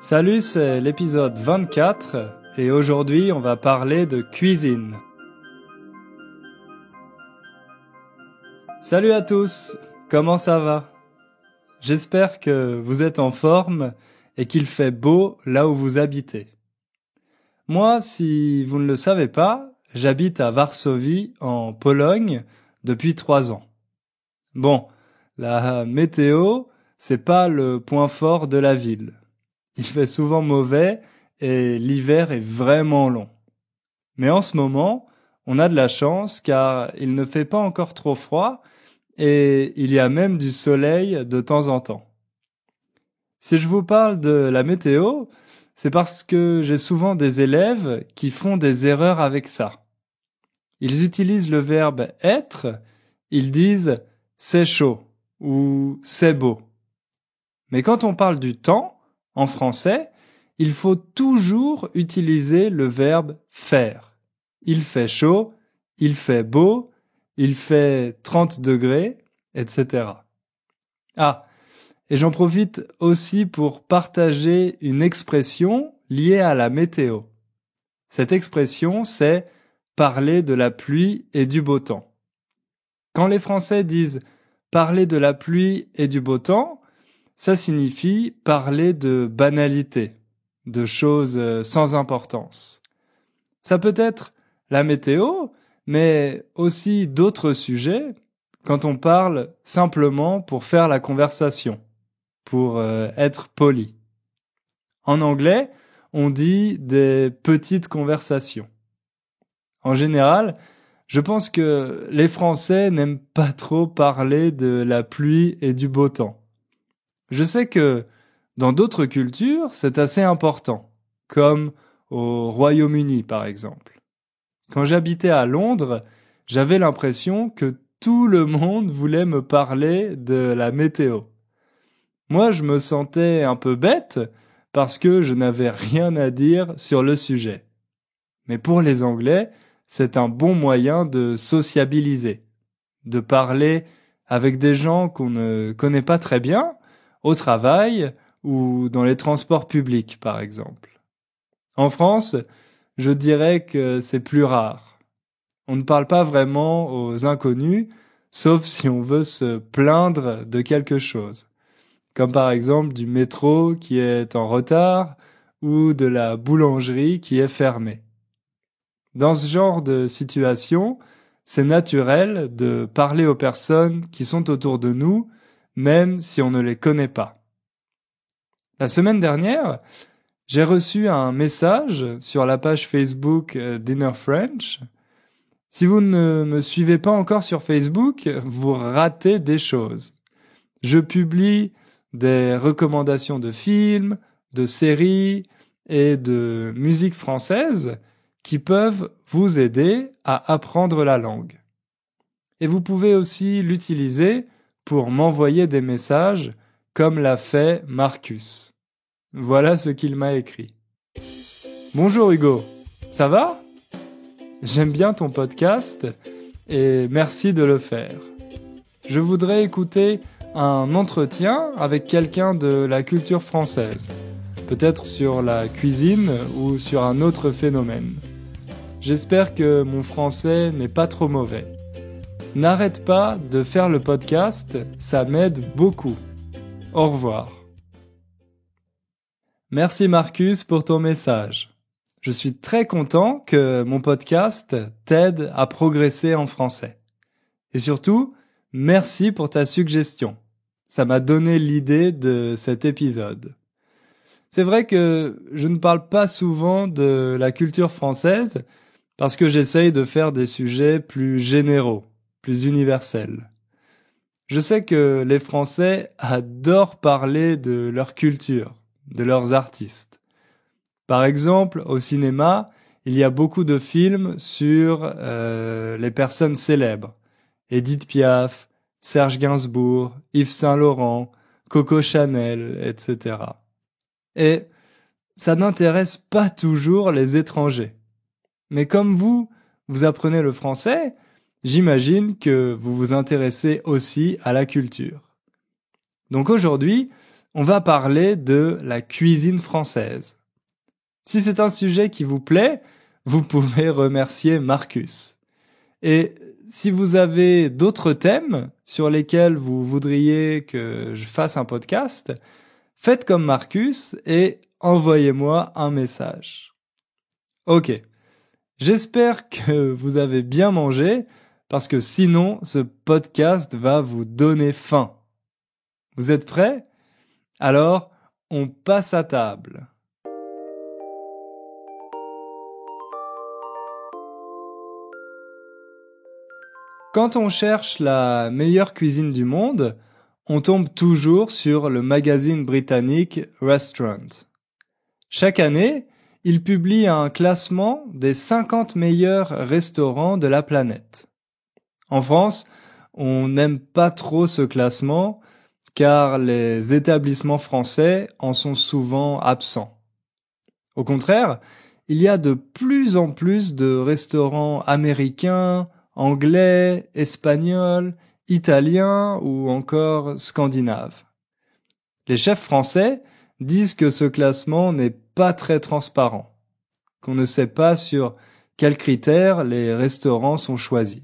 Salut, c'est l'épisode 24 et aujourd'hui on va parler de cuisine. Salut à tous, comment ça va? J'espère que vous êtes en forme et qu'il fait beau là où vous habitez. Moi, si vous ne le savez pas, j'habite à Varsovie, en Pologne, depuis 3 ans. Bon, la météo, c'est pas le point fort de la ville. Il fait souvent mauvais et l'hiver est vraiment long. Mais en ce moment, on a de la chance car il ne fait pas encore trop froid et il y a même du soleil de temps en temps. Si je vous parle de la météo, c'est parce que j'ai souvent des élèves qui font des erreurs avec ça. Ils utilisent le verbe être, ils disent c'est chaud ou c'est beau. Mais quand on parle du temps, en français, il faut toujours utiliser le verbe faire. Il fait chaud, il fait beau, il fait 30 degrés, etc. Ah, et j'en profite aussi pour partager une expression liée à la météo. Cette expression, c'est parler de la pluie et du beau temps. Quand les Français disent parler de la pluie et du beau temps, ça signifie parler de banalité, de choses sans importance. Ça peut être la météo, mais aussi d'autres sujets quand on parle simplement pour faire la conversation, pour être poli. En anglais, on dit des petites conversations. En général, je pense que les Français n'aiment pas trop parler de la pluie et du beau temps. Je sais que dans d'autres cultures, c'est assez important, comme au Royaume-Uni par exemple. Quand j'habitais à Londres, j'avais l'impression que tout le monde voulait me parler de la météo. Moi, je me sentais un peu bête parce que je n'avais rien à dire sur le sujet. Mais pour les Anglais, c'est un bon moyen de sociabiliser, de parler avec des gens qu'on ne connaît pas très bien, au travail ou dans les transports publics, par exemple. En France, je dirais que c'est plus rare. On ne parle pas vraiment aux inconnus, sauf si on veut se plaindre de quelque chose, comme par exemple du métro qui est en retard ou de la boulangerie qui est fermée. Dans ce genre de situation, c'est naturel de parler aux personnes qui sont autour de nous, même si on ne les connaît pas. La semaine dernière, j'ai reçu un message sur la page Facebook d'Inner French. Si vous ne me suivez pas encore sur Facebook, vous ratez des choses. Je publie des recommandations de films, de séries et de musique française qui peuvent vous aider à apprendre la langue. Et vous pouvez aussi l'utiliser pour m'envoyer des messages comme l'a fait Marcus. Voilà ce qu'il m'a écrit. Bonjour Hugo, ça va? J'aime bien ton podcast et merci de le faire. Je voudrais écouter un entretien avec quelqu'un de la culture française, peut-être sur la cuisine ou sur un autre phénomène. J'espère que mon français n'est pas trop mauvais. N'arrête pas de faire le podcast, ça m'aide beaucoup. Au revoir. Merci Marcus pour ton message. Je suis très content que mon podcast t'aide à progresser en français. Et surtout, merci pour ta suggestion. Ça m'a donné l'idée de cet épisode. C'est vrai que je ne parle pas souvent de la culture française parce que j'essaye de faire des sujets plus généraux, plus universels. Je sais que les Français adorent parler de leur culture, de leurs artistes. Par exemple, au cinéma, il y a beaucoup de films sur les personnes célèbres. Édith Piaf, Serge Gainsbourg, Yves Saint-Laurent, Coco Chanel, etc. Et ça n'intéresse pas toujours les étrangers. Mais comme vous apprenez le français, j'imagine que vous vous intéressez aussi à la culture. Donc aujourd'hui, on va parler de la cuisine française. Si c'est un sujet qui vous plaît, vous pouvez remercier Marcus. Et si vous avez d'autres thèmes sur lesquels vous voudriez que je fasse un podcast, faites comme Marcus et envoyez-moi un message. Ok, j'espère que vous avez bien mangé parce que sinon ce podcast va vous donner faim. Vous êtes prêts? Alors, on passe à table. Quand on cherche la meilleure cuisine du monde, on tombe toujours sur le magazine britannique Restaurant. Chaque année, il publie un classement des 50 meilleurs restaurants de la planète. En France, on n'aime pas trop ce classement car les établissements français en sont souvent absents. Au contraire, il y a de plus en plus de restaurants américains, anglais, espagnols, italiens ou encore scandinaves. Les chefs français disent que ce classement n'est pas très transparent, qu'on ne sait pas sur quels critères les restaurants sont choisis.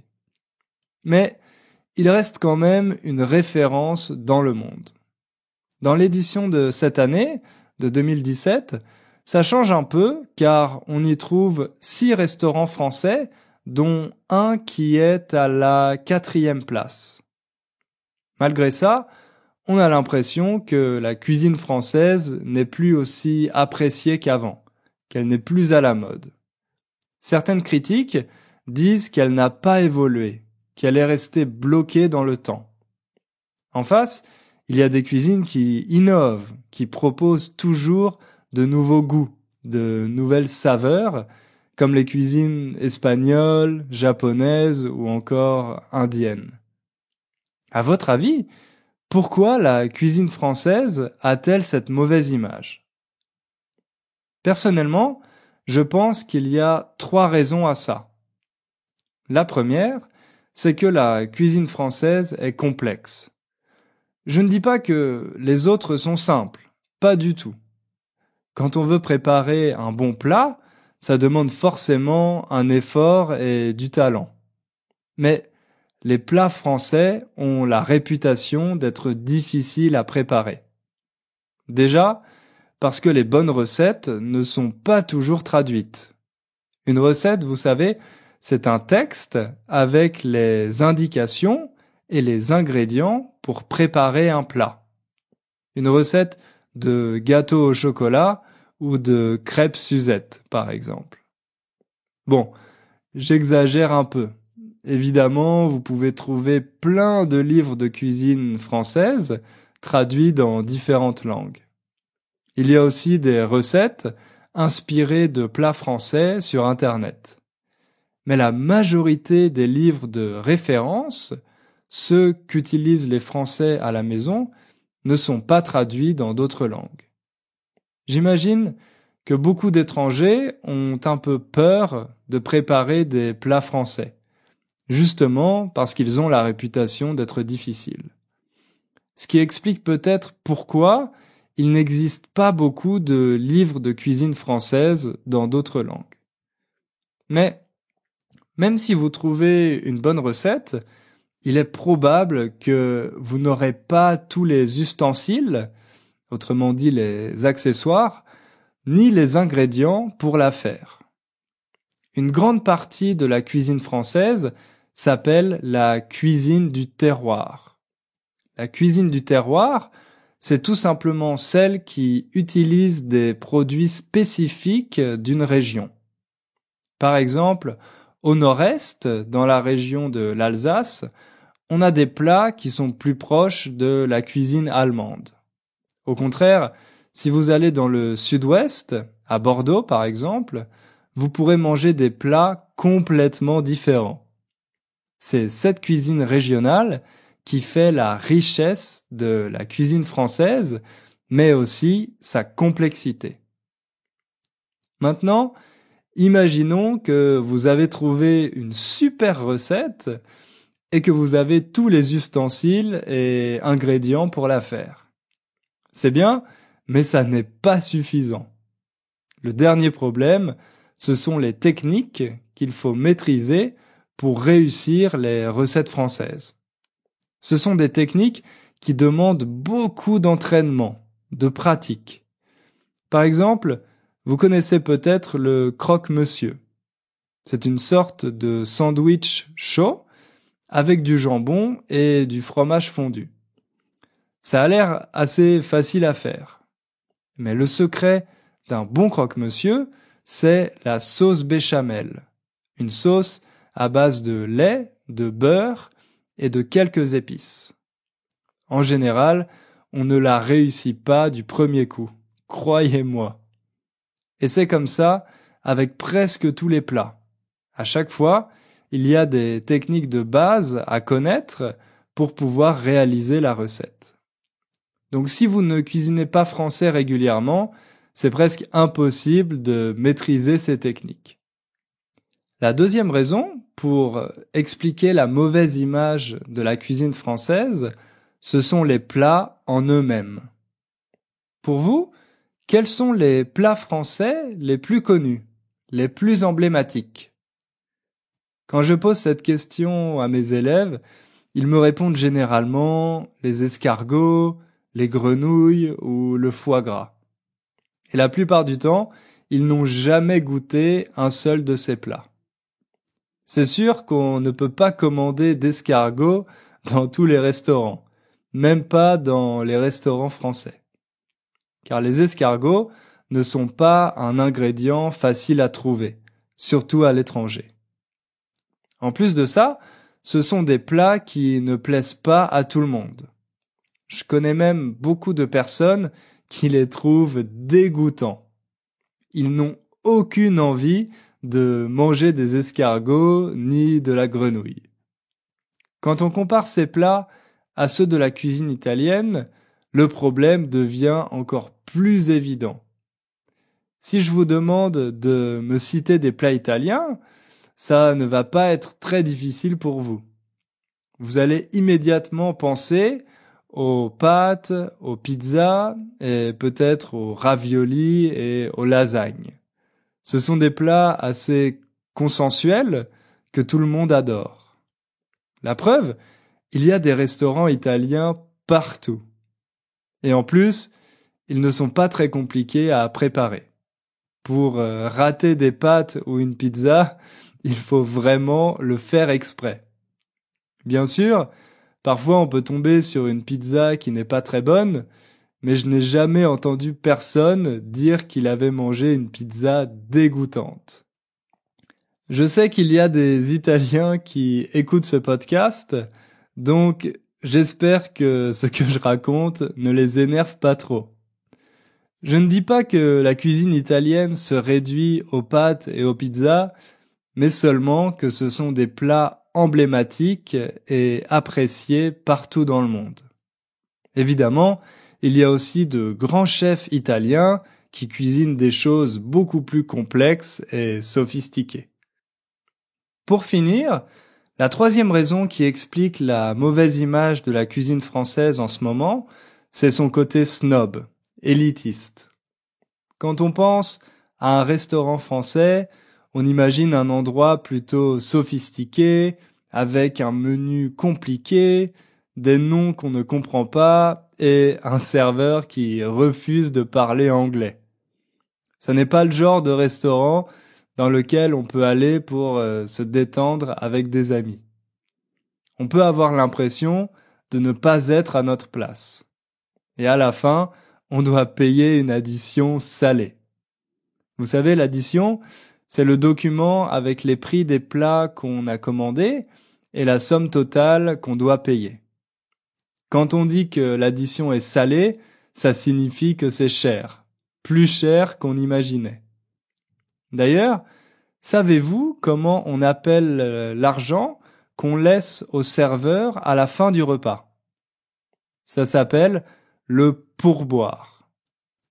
Mais il reste quand même une référence dans le monde. Dans l'édition de cette année, de 2017, ça change un peu car on y trouve 6 restaurants français dont un qui est à la 4e place. Malgré ça, on a l'impression que la cuisine française n'est plus aussi appréciée qu'avant, qu'elle n'est plus à la mode. Certaines critiques disent qu'elle n'a pas évolué, qu'elle est restée bloquée dans le temps. En face, il y a des cuisines qui innovent, qui proposent toujours de nouveaux goûts, de nouvelles saveurs, comme les cuisines espagnoles, japonaises ou encore indiennes. À votre avis, pourquoi la cuisine française a-t-elle cette mauvaise image? Personnellement, je pense qu'il y a 3 raisons à ça. La première, c'est que la cuisine française est complexe. Je ne dis pas que les autres sont simples, pas du tout. Quand on veut préparer un bon plat, ça demande forcément un effort et du talent. Mais les plats français ont la réputation d'être difficiles à préparer. Déjà, parce que les bonnes recettes ne sont pas toujours traduites. Une recette, vous savez, c'est un texte avec les indications et les ingrédients pour préparer un plat. Une recette de gâteau au chocolat ou de crêpes Suzette, par exemple. Bon, j'exagère un peu. Évidemment, vous pouvez trouver plein de livres de cuisine française traduits dans différentes langues. Il y a aussi des recettes inspirées de plats français sur Internet. Mais la majorité des livres de référence, ceux qu'utilisent les Français à la maison, ne sont pas traduits dans d'autres langues. J'imagine que beaucoup d'étrangers ont un peu peur de préparer des plats français, justement parce qu'ils ont la réputation d'être difficiles. Ce qui explique peut-être pourquoi il n'existe pas beaucoup de livres de cuisine française dans d'autres langues. Mais même si vous trouvez une bonne recette, il est probable que vous n'aurez pas tous les ustensiles, autrement dit les accessoires, ni les ingrédients pour la faire. Une grande partie de la cuisine française s'appelle la cuisine du terroir. La cuisine du terroir, c'est tout simplement celle qui utilise des produits spécifiques d'une région. Par exemple, au nord-est, dans la région de l'Alsace, on a des plats qui sont plus proches de la cuisine allemande. Au contraire, si vous allez dans le sud-ouest, à Bordeaux par exemple, vous pourrez manger des plats complètement différents. C'est cette cuisine régionale qui fait la richesse de la cuisine française, mais aussi sa complexité. Maintenant, imaginons que vous avez trouvé une super recette et que vous avez tous les ustensiles et ingrédients pour la faire. C'est bien, mais ça n'est pas suffisant. Le dernier problème, ce sont les techniques qu'il faut maîtriser pour réussir les recettes françaises. Ce sont des techniques qui demandent beaucoup d'entraînement, de pratique. Par exemple, vous connaissez peut-être le croque-monsieur. C'est une sorte de sandwich chaud avec du jambon et du fromage fondu. Ça a l'air assez facile à faire. Mais le secret d'un bon croque-monsieur, c'est la sauce béchamel. Une sauce à base de lait, de beurre et de quelques épices. En général, on ne la réussit pas du premier coup, croyez-moi. Et c'est comme ça avec presque tous les plats. À chaque fois, il y a des techniques de base à connaître pour pouvoir réaliser la recette. Donc si vous ne cuisinez pas français régulièrement, c'est presque impossible de maîtriser ces techniques. La deuxième raison pour expliquer la mauvaise image de la cuisine française, ce sont les plats en eux-mêmes. Pour vous, quels sont les plats français les plus connus, les plus emblématiques? Quand je pose cette question à mes élèves, ils me répondent généralement les escargots, les grenouilles ou le foie gras. Et la plupart du temps, ils n'ont jamais goûté un seul de ces plats. C'est sûr qu'on ne peut pas commander d'escargots dans tous les restaurants, même pas dans les restaurants français. Car les escargots ne sont pas un ingrédient facile à trouver, surtout à l'étranger. En plus de ça, ce sont des plats qui ne plaisent pas à tout le monde. Je connais même beaucoup de personnes qui les trouvent dégoûtants. Ils n'ont aucune envie de manger des escargots ni de la grenouille. Quand on compare ces plats à ceux de la cuisine italienne, le problème devient encore plus évident. Si je vous demande de me citer des plats italiens, ça ne va pas être très difficile pour vous. Vous allez immédiatement penser aux pâtes, aux pizzas et peut-être aux raviolis et aux lasagnes. Ce sont des plats assez consensuels que tout le monde adore. La preuve, il y a des restaurants italiens partout. Et en plus, ils ne sont pas très compliqués à préparer. Pour rater des pâtes ou une pizza, il faut vraiment le faire exprès. Bien sûr, parfois on peut tomber sur une pizza qui n'est pas très bonne, mais je n'ai jamais entendu personne dire qu'il avait mangé une pizza dégoûtante. Je sais qu'il y a des Italiens qui écoutent ce podcast, donc j'espère que ce que je raconte ne les énerve pas trop. Je ne dis pas que la cuisine italienne se réduit aux pâtes et aux pizzas, mais seulement que ce sont des plats emblématiques et appréciés partout dans le monde. Évidemment, il y a aussi de grands chefs italiens qui cuisinent des choses beaucoup plus complexes et sophistiquées. Pour finir, la troisième raison qui explique la mauvaise image de la cuisine française en ce moment, c'est son côté snob, élitiste. Quand on pense à un restaurant français, on imagine un endroit plutôt sophistiqué, avec un menu compliqué, des noms qu'on ne comprend pas et un serveur qui refuse de parler anglais. Ça n'est pas le genre de restaurant dans lequel on peut aller pour se détendre avec des amis. On peut avoir l'impression de ne pas être à notre place. Et à la fin, on doit payer une addition salée. Vous savez, l'addition, c'est le document avec les prix des plats qu'on a commandés et la somme totale qu'on doit payer. Quand on dit que l'addition est salée, ça signifie que c'est cher, plus cher qu'on imaginait. D'ailleurs, savez-vous comment on appelle l'argent qu'on laisse au serveur à la fin du repas? Ça s'appelle le pourboire.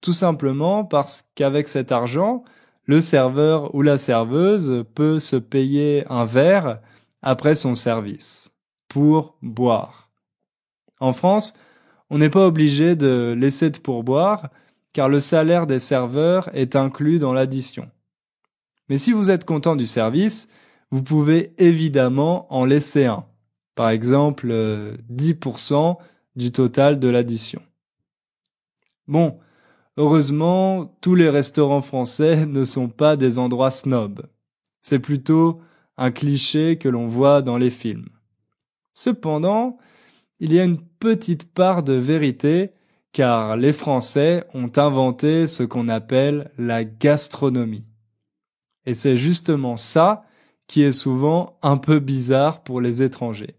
Tout simplement parce qu'avec cet argent, le serveur ou la serveuse peut se payer un verre après son service, pour boire. En France, on n'est pas obligé de laisser de pourboire, car le salaire des serveurs est inclus dans l'addition. Mais si vous êtes content du service, vous pouvez évidemment en laisser un. Par exemple, 10% du total de l'addition. Bon, heureusement, tous les restaurants français ne sont pas des endroits snobs. C'est plutôt un cliché que l'on voit dans les films. Cependant, il y a une petite part de vérité, car les Français ont inventé ce qu'on appelle la gastronomie. Et c'est justement ça qui est souvent un peu bizarre pour les étrangers.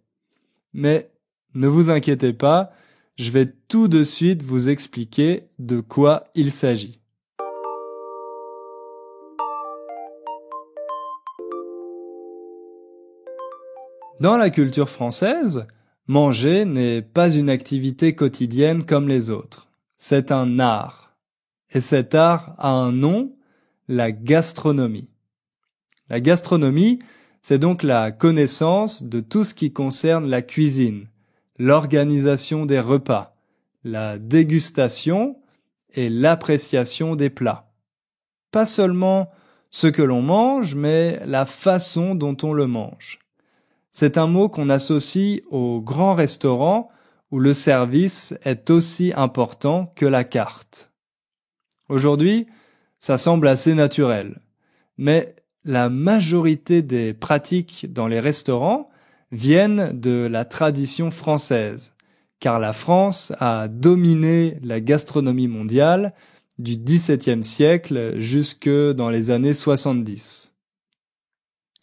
Mais ne vous inquiétez pas, je vais tout de suite vous expliquer de quoi il s'agit. Dans la culture française, manger n'est pas une activité quotidienne comme les autres. C'est un art. Et cet art a un nom, la gastronomie. La gastronomie, c'est donc la connaissance de tout ce qui concerne la cuisine, l'organisation des repas, la dégustation et l'appréciation des plats. Pas seulement ce que l'on mange, mais la façon dont on le mange. C'est un mot qu'on associe aux grands restaurants où le service est aussi important que la carte. Aujourd'hui, ça semble assez naturel, mais la majorité des pratiques dans les restaurants viennent de la tradition française, car la France a dominé la gastronomie mondiale du XVIIe siècle jusque dans les années 70.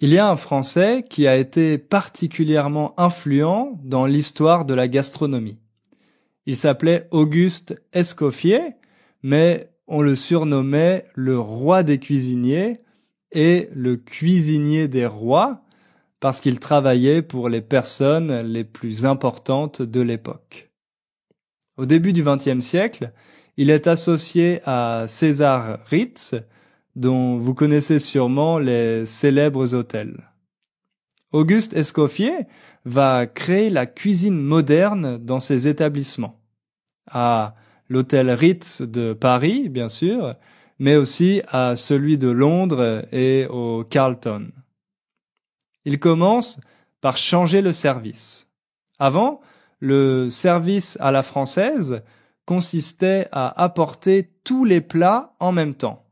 Il y a un Français qui a été particulièrement influent dans l'histoire de la gastronomie. Il s'appelait Auguste Escoffier, mais on le surnommait le roi des cuisiniers et le cuisinier des rois parce qu'il travaillait pour les personnes les plus importantes de l'époque. Au début du XXe siècle, il est associé à César Ritz, dont vous connaissez sûrement les célèbres hôtels. Auguste Escoffier va créer la cuisine moderne dans ses établissements. À l'hôtel Ritz de Paris, bien sûr, mais aussi à celui de Londres et au Carlton. Il commence par changer le service. Avant, le service à la française consistait à apporter tous les plats en même temps.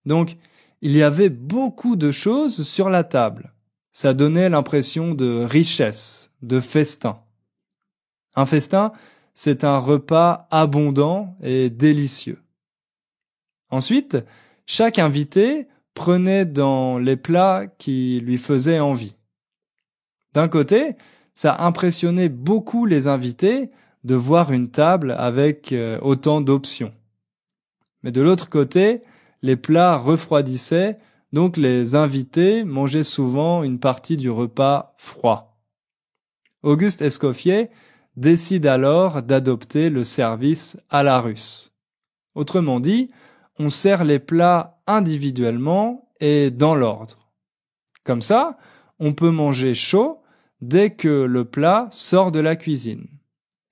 Donc, il y avait beaucoup de choses sur la table. Ça donnait l'impression de richesse, de festin. Un festin, c'est un repas abondant et délicieux. Ensuite, chaque invité prenait dans les plats qui lui faisaient envie. D'un côté, ça impressionnait beaucoup les invités de voir une table avec autant d'options. Mais de l'autre côté, les plats refroidissaient, donc les invités mangeaient souvent une partie du repas froid. Auguste Escoffier décide alors d'adopter le service à la russe. Autrement dit, on sert les plats individuellement et dans l'ordre. Comme ça, on peut manger chaud dès que le plat sort de la cuisine.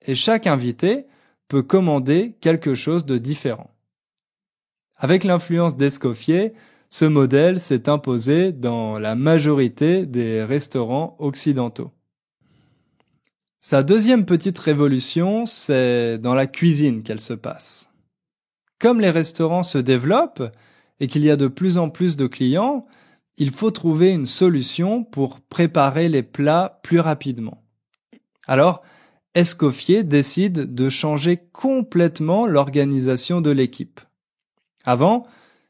Et chaque invité peut commander quelque chose de différent. Avec l'influence d'Escoffier, ce modèle s'est imposé dans la majorité des restaurants occidentaux. Sa deuxième petite révolution, c'est dans la cuisine qu'elle se passe. Comme les restaurants se développent et qu'il y a de plus en plus de clients, il faut trouver une solution pour préparer les plats plus rapidement. Alors, Escoffier décide de changer complètement l'organisation de l'équipe. Avant,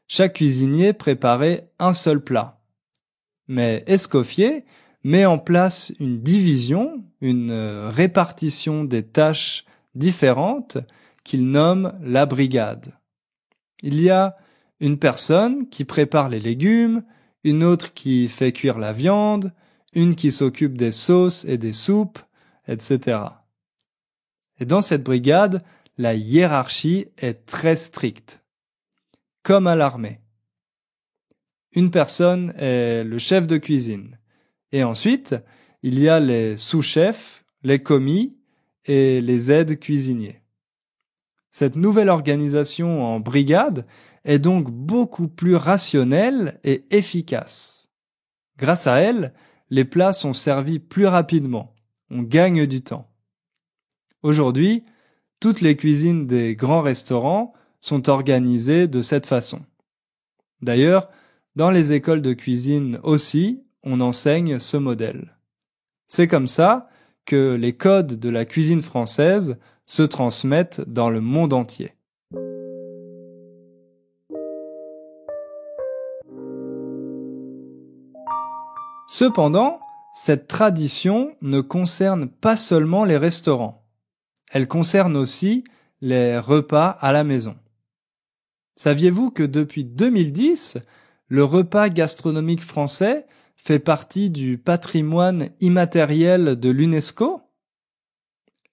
chaque cuisinier préparait un seul plat. Mais Escoffier met en place une division, une répartition des tâches différentes qu'il nomme la brigade. Il y a une personne qui prépare les légumes, une autre qui fait cuire la viande, une qui s'occupe des sauces et des soupes, etc. Et dans cette brigade, la hiérarchie est très stricte, comme à l'armée. Une personne est le chef de cuisine. Et ensuite, il y a les sous-chefs, les commis et les aides cuisiniers. Cette nouvelle organisation en brigade est donc beaucoup plus rationnelle et efficace. Grâce à elle, les plats sont servis plus rapidement. On gagne du temps. Aujourd'hui, toutes les cuisines des grands restaurants sont organisées de cette façon. D'ailleurs, dans les écoles de cuisine aussi, on enseigne ce modèle. C'est comme ça que les codes de la cuisine française se transmettent dans le monde entier. Cependant, cette tradition ne concerne pas seulement les restaurants. Elle concerne aussi les repas à la maison. Saviez-vous que depuis 2010, le repas gastronomique français fait partie du patrimoine immatériel de l'UNESCO?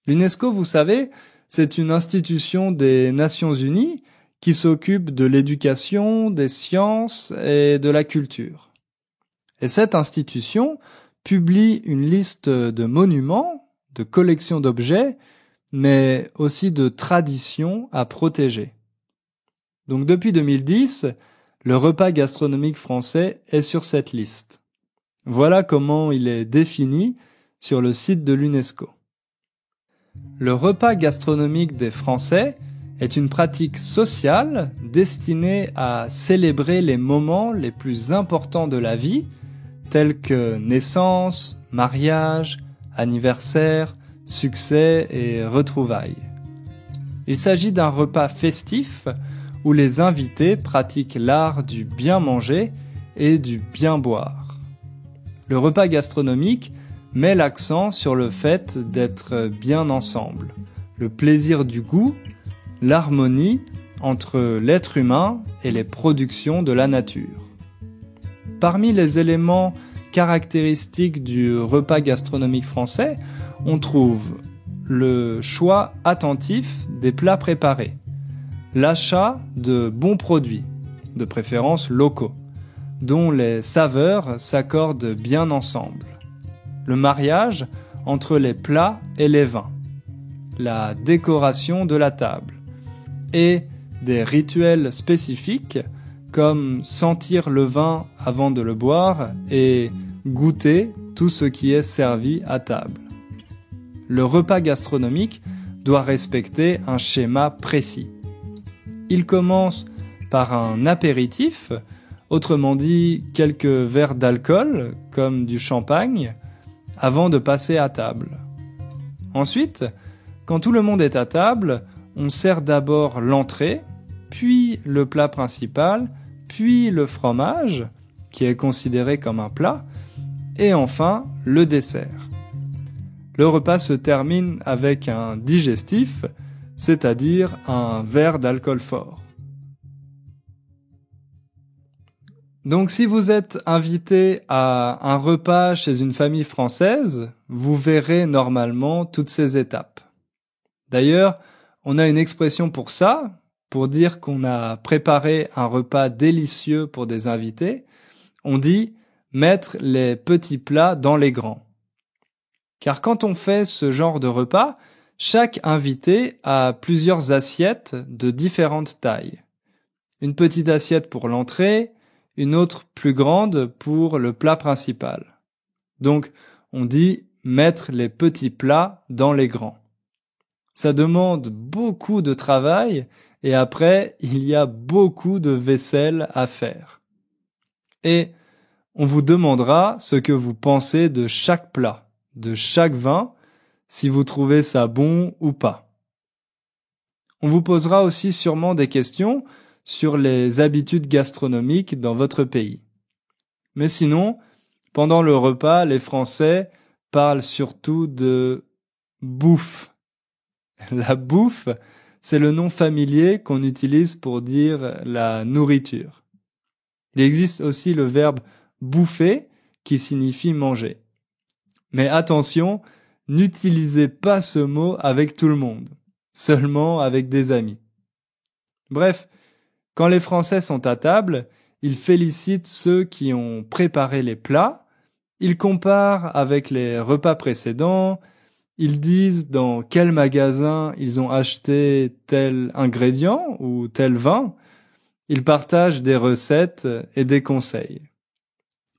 L'UNESCO, vous savez, c'est une institution des Nations Unies qui s'occupe de l'éducation, des sciences et de la culture. Et cette institution publie une liste de monuments, de collections d'objets, mais aussi de traditions à protéger. Donc depuis 2010, le repas gastronomique français est sur cette liste. Voilà comment il est défini sur le site de l'UNESCO. Le repas gastronomique des Français est une pratique sociale destinée à célébrer les moments les plus importants de la vie, tels que naissance, mariage, anniversaire, succès et retrouvailles. Il s'agit d'un repas festif où les invités pratiquent l'art du bien manger et du bien boire. Le repas gastronomique met l'accent sur le fait d'être bien ensemble, le plaisir du goût, l'harmonie entre l'être humain et les productions de la nature. Parmi les éléments caractéristiques du repas gastronomique français, on trouve le choix attentif des plats préparés, l'achat de bons produits, de préférence locaux, dont les saveurs s'accordent bien ensemble, le mariage entre les plats et les vins, la décoration de la table et des rituels spécifiques comme sentir le vin avant de le boire et goûter tout ce qui est servi à table. Le repas gastronomique doit respecter un schéma précis. Il commence par un apéritif, autrement dit quelques verres d'alcool, comme du champagne, avant de passer à table. Ensuite, quand tout le monde est à table, on sert d'abord l'entrée, puis le plat principal, puis le fromage, qui est considéré comme un plat, et enfin le dessert. Le repas se termine avec un digestif, c'est-à-dire un verre d'alcool fort. Donc si vous êtes invité à un repas chez une famille française, vous verrez normalement toutes ces étapes. D'ailleurs, on a une expression pour ça, pour dire qu'on a préparé un repas délicieux pour des invités. On dit « mettre les petits plats dans les grands ». Car quand on fait ce genre de repas, chaque invité a plusieurs assiettes de différentes tailles. Une petite assiette pour l'entrée, une autre plus grande pour le plat principal. Donc, on dit mettre les petits plats dans les grands. Ça demande beaucoup de travail et après, il y a beaucoup de vaisselle à faire. Et on vous demandera ce que vous pensez de chaque plat, de chaque vin, si vous trouvez ça bon ou pas. On vous posera aussi sûrement des questions sur les habitudes gastronomiques dans votre pays. Mais sinon, pendant le repas, les Français parlent surtout de bouffe. La bouffe, c'est le nom familier qu'on utilise pour dire la nourriture. Il existe aussi le verbe bouffer qui signifie manger. Mais attention, n'utilisez pas ce mot avec tout le monde, seulement avec des amis. Bref, quand les Français sont à table, ils félicitent ceux qui ont préparé les plats, ils comparent avec les repas précédents, Ils disent dans quel magasin ils ont acheté tel ingrédient ou tel vin. Ils partagent des recettes et des conseils.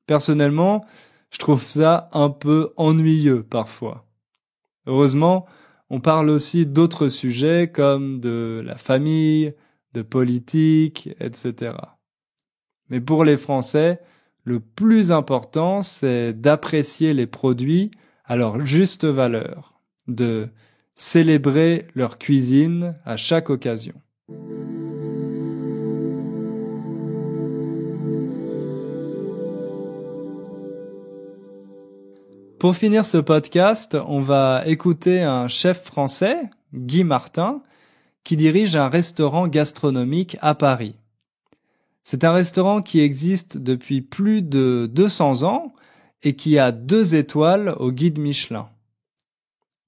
Personnellement, je trouve ça un peu ennuyeux parfois. Heureusement, on parle aussi d'autres sujets comme de la famille, de politique, etc. Mais pour les Français, le plus important, c'est d'apprécier les produits à leur juste valeur, de célébrer leur cuisine à chaque occasion. Pour finir ce podcast, on va écouter un chef français, Guy Martin, qui dirige un restaurant gastronomique à Paris. C'est un restaurant qui existe depuis plus de 200 ans et qui a 2 étoiles au guide Michelin.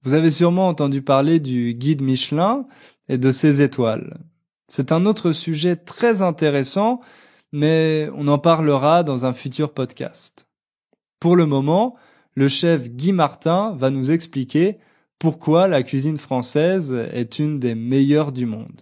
Vous avez sûrement entendu parler du guide Michelin et de ses étoiles. C'est un autre sujet très intéressant, mais on en parlera dans un futur podcast. Pour le moment, le chef Guy Martin va nous expliquer pourquoi la cuisine française est une des meilleures du monde.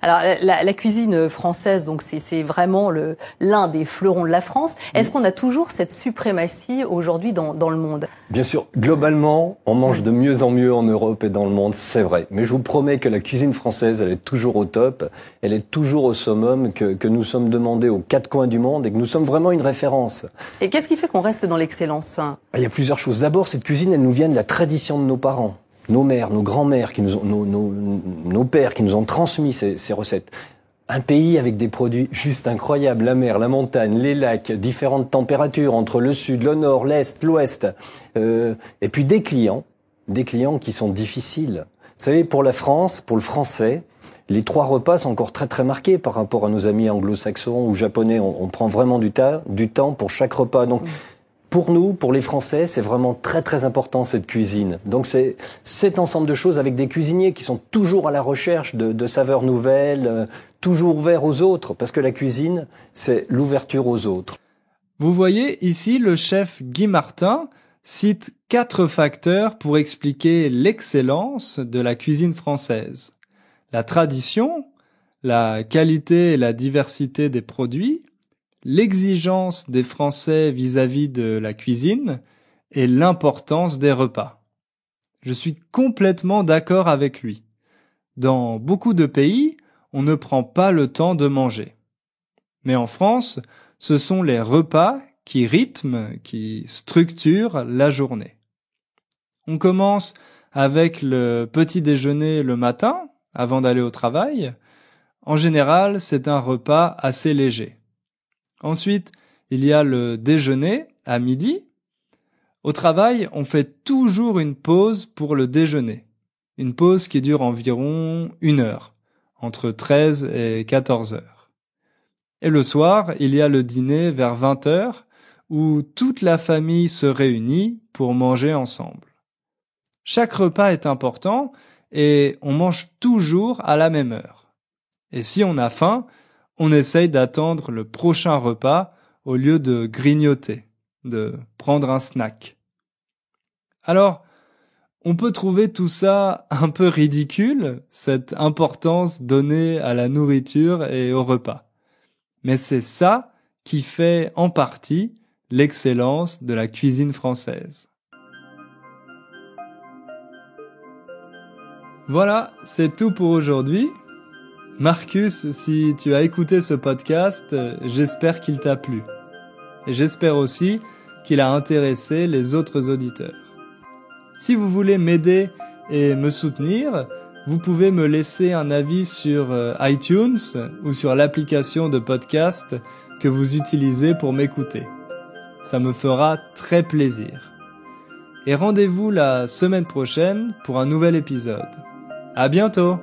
Alors la cuisine française, donc c'est vraiment l'un des fleurons de la France. Est-ce qu'on a toujours cette suprématie aujourd'hui dans le monde? Bien sûr, globalement, on mange de mieux en mieux en Europe et dans le monde, c'est vrai. Mais je vous promets que la cuisine française, elle est toujours au top, elle est toujours au summum, que nous sommes demandés aux 4 coins du monde et que nous sommes vraiment une référence. Et qu'est-ce qui fait qu'on reste dans l'excellence? Il y a plusieurs choses. D'abord, cette cuisine, elle nous vient de la tradition de nos parents. Nos mères, nos grands-mères, nos pères qui nous ont transmis ces recettes. Un pays avec des produits juste incroyables, la mer, la montagne, les lacs, différentes températures entre le sud, le nord, l'est, l'ouest. Et puis des clients qui sont difficiles. Vous savez, pour la France, pour le français, les 3 repas sont encore très très marqués par rapport à nos amis anglo-saxons ou japonais. On prend vraiment du temps pour chaque repas. Donc, pour nous, pour les Français, c'est vraiment très très important cette cuisine. Donc c'est cet ensemble de choses avec des cuisiniers qui sont toujours à la recherche de saveurs nouvelles, toujours ouverts aux autres, parce que la cuisine, c'est l'ouverture aux autres. Vous voyez, ici, le chef Guy Martin cite 4 facteurs pour expliquer l'excellence de la cuisine française. La tradition, la qualité et la diversité des produits, l'exigence des Français vis-à-vis de la cuisine et l'importance des repas. Je suis complètement d'accord avec lui. Dans beaucoup de pays, on ne prend pas le temps de manger. Mais en France, ce sont les repas qui rythment, qui structurent la journée. On commence avec le petit déjeuner le matin, avant d'aller au travail. En général, c'est un repas assez léger. Ensuite, il y a le déjeuner à midi. Au travail, on fait toujours une pause pour le déjeuner. Une pause qui dure environ 1 heure, entre 13 et 14 heures. Et le soir, il y a le dîner vers 20 heures, où toute la famille se réunit pour manger ensemble. Chaque repas est important et on mange toujours à la même heure. Et si on a faim, on essaye d'attendre le prochain repas au lieu de grignoter, de prendre un snack. Alors, on peut trouver tout ça un peu ridicule, cette importance donnée à la nourriture et au repas. Mais c'est ça qui fait en partie l'excellence de la cuisine française. Voilà, c'est tout pour aujourd'hui. Marcus, si tu as écouté ce podcast, j'espère qu'il t'a plu. Et j'espère aussi qu'il a intéressé les autres auditeurs. Si vous voulez m'aider et me soutenir, vous pouvez me laisser un avis sur iTunes ou sur l'application de podcast que vous utilisez pour m'écouter. Ça me fera très plaisir. Et rendez-vous la semaine prochaine pour un nouvel épisode. À bientôt!